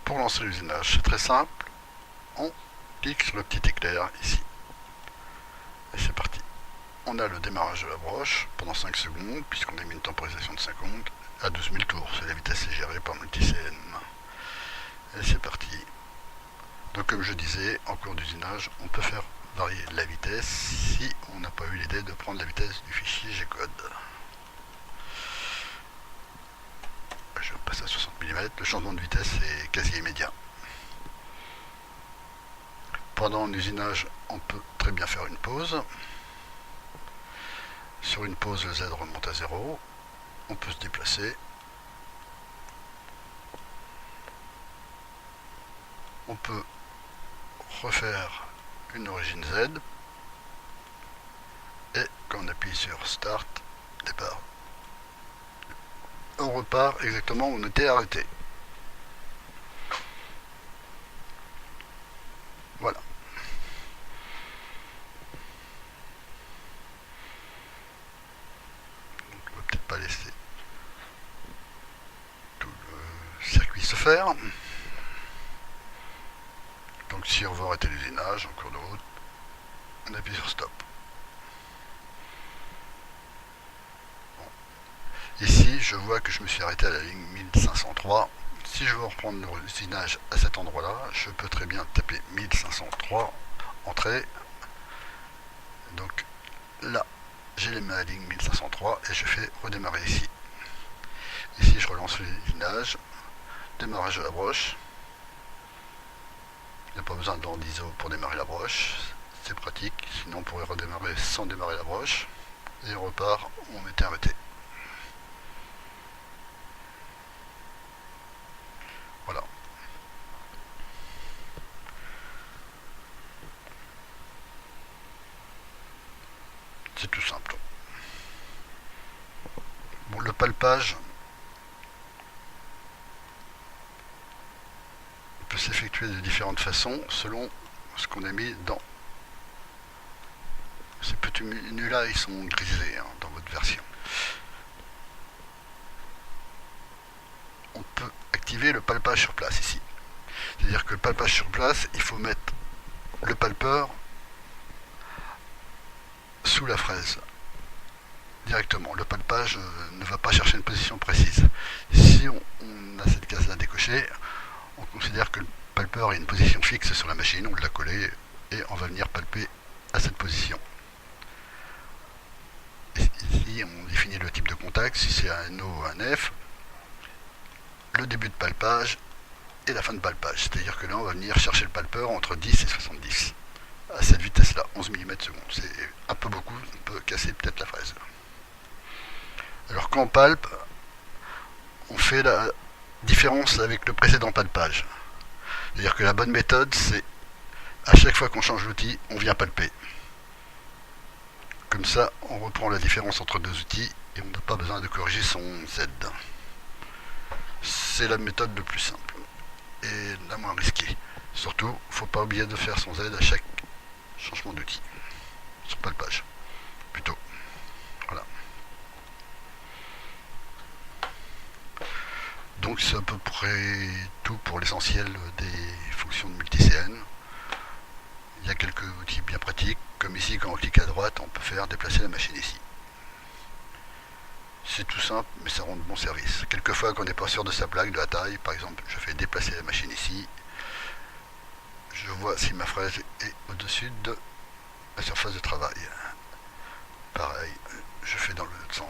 Pour lancer l'usinage, c'est très simple. On clique sur le petit éclair ici. Et c'est parti. On a le démarrage de la broche pendant 5 secondes, puisqu'on a mis une temporisation de 5 secondes à 12 000 tours. C'est la vitesse gérée par MultiCN. Et c'est parti. Donc comme je disais, en cours d'usinage, on peut faire varier la vitesse si on n'a pas eu l'idée de prendre la vitesse du fichier G-code. Je passe à 60 mm, le changement de vitesse est quasi immédiat. Pendant l'usinage, on peut très bien faire une pause. Sur une pause, le Z remonte à 0. On peut se déplacer. On peut refaire une origine Z. Et quand on appuie sur Start, départ, on repart exactement où on était arrêté. Voilà. Donc, on va peut-être pas laisser tout le circuit se faire. Donc si on veut arrêter l'usinage en cours de route, on appuie sur Stop. Bon. Ici, je vois que je me suis arrêté à la ligne 1503. Si je veux reprendre l'usinage à cet endroit-là, je peux très bien taper 1503, entrée. Donc là, j'ai ma ligne 1503 et je fais redémarrer ici. Ici, je relance l'usinage, démarrage de la broche. Il n'y a pas besoin de bande ISO pour démarrer la broche, c'est pratique, sinon on pourrait redémarrer sans démarrer la broche, et on repart où on était arrêté. Voilà. C'est tout simple. Bon, le palpage peut s'effectuer de différentes façons selon ce qu'on a mis dans ces petits menus là. Ils sont grisés dans votre version. On peut activer le palpage sur place ici, c'est à dire que le palpage sur place, il faut mettre le palpeur sous la fraise directement. Le palpage ne va pas chercher une position précise. Si on a cette case là décochée, on considère que le palpeur a une position fixe sur la machine, on l'a collé et on va venir palper à cette position. Et ici, on définit le type de contact, si c'est un O ou un F, le début de palpage et la fin de palpage. C'est-à-dire que là, on va venir chercher le palpeur entre 10 et 70. À cette vitesse-là, 11 mm seconde. C'est un peu beaucoup, on peut casser peut-être la fraise. Alors quand on palpe, on fait la différence avec le précédent palpage. C'est-à-dire que la bonne méthode, c'est à chaque fois qu'on change l'outil, on vient palper. Comme ça, on reprend la différence entre deux outils et on n'a pas besoin de corriger son Z. C'est la méthode la plus simple et la moins risquée. Surtout, il ne faut pas oublier de faire son Z à chaque changement d'outil. Son palpage, plutôt. Voilà. Donc c'est à peu près tout pour l'essentiel des fonctions de MultiCN. Il y a quelques outils bien pratiques, comme ici quand on clique à droite, on peut faire déplacer la machine ici. C'est tout simple, mais ça rend de bon service. Quelquefois, quand on n'est pas sûr de sa plaque, de la taille, par exemple, je fais déplacer la machine ici. Je vois si ma fraise est au-dessus de la surface de travail. Pareil, je fais dans l'autre sens.